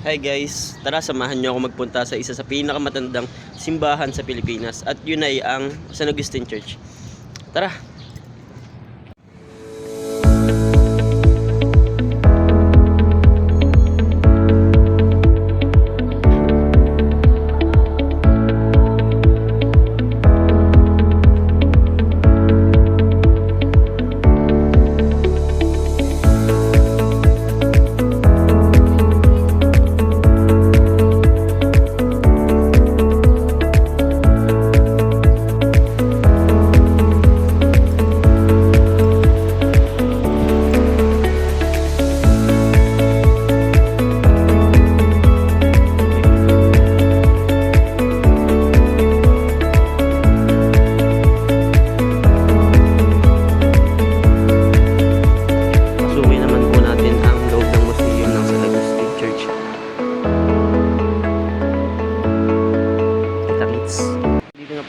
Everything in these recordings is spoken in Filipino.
Hi guys, tara samahan niyo ako magpunta sa isa sa pinakamatandang simbahan sa Pilipinas at yun ay ang San Agustin Church. Tara!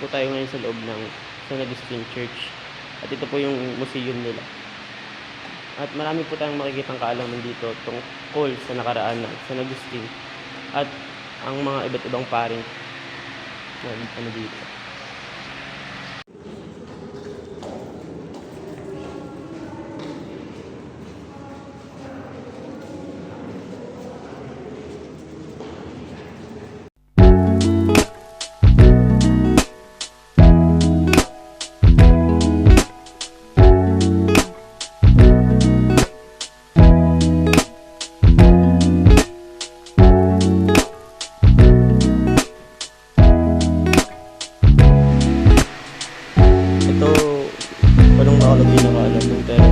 Tayo ngayon sa loob ng San Agustin Church at ito po yung museum nila at marami po tayong makikitang kaalaman dito tungkol sa nakaraan ng San Agustin at ang mga iba't ibang paring na dito. Nakalagay na kaalaman pero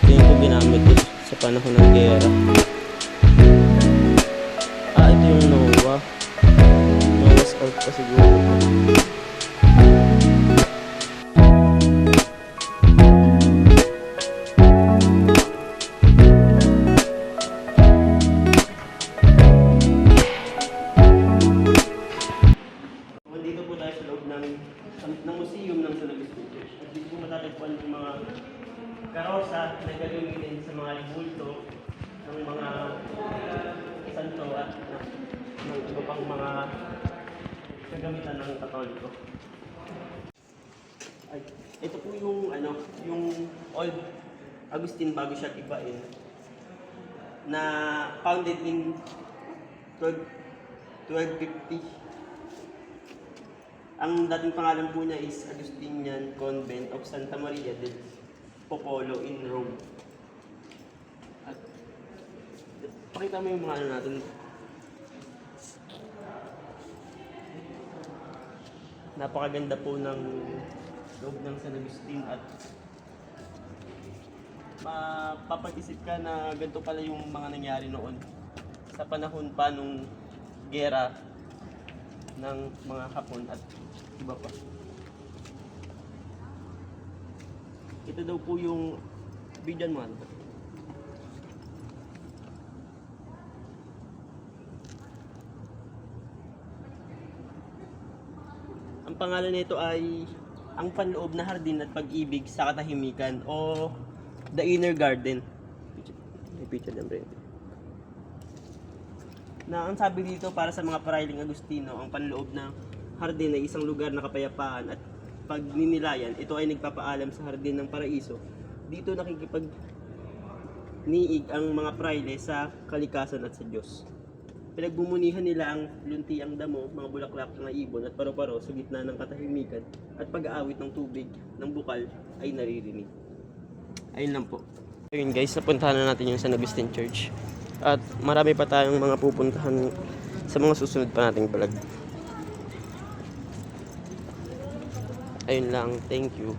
tingin ko ginamit din sa panahon ng gera. Ito yung Noah's Ark pa siguro. Dito po tayo sa loob ng museum ng San Agustin Church. At dito po matatagpuan yung mga karosa na gagamitin sa mga libulto ng mga santo at ng iba pang mga kagamitan ng Katoliko. Ay, ito po yung yung Old Agustin bago siya ibain na founded in 1250. Ang dating pangalan po niya is Agustinian Convent of Santa Maria del Popolo in Rome. At pakita mo yung mga natin. Napakaganda po ng loob ng San Agustin at mapapag-isip ka na ganito pala yung mga nangyari noon sa panahon pa nung gera ng mga Hapon at iba pa. Ito daw po yung bigyan mo. Ang pangalan nito ay ang panloob na hardin at pag-ibig sa katahimikan o The Inner Garden. May picture ng Brenda. Na ang sabi dito para sa mga parailing Agustino, ang panloob na hardin ay isang lugar na kapayapaan at pag ninilayan, ito ay nagpapaalam sa hardin ng paraiso. Dito nakikipag-niig ang mga praile sa kalikasan at sa Diyos. Pinagbumunihan nila ang luntiang damo, mga bulaklak na ibon at paro-paro sa gitna ng katahimikan at pag-aawit ng tubig ng bukal ay naririnig. Ayun lang po. Ayun guys, napuntahan na natin yung San Agustin Church. At marami pa tayong mga pupuntahan sa mga susunod pa nating vlog. Ayun lang, thank you.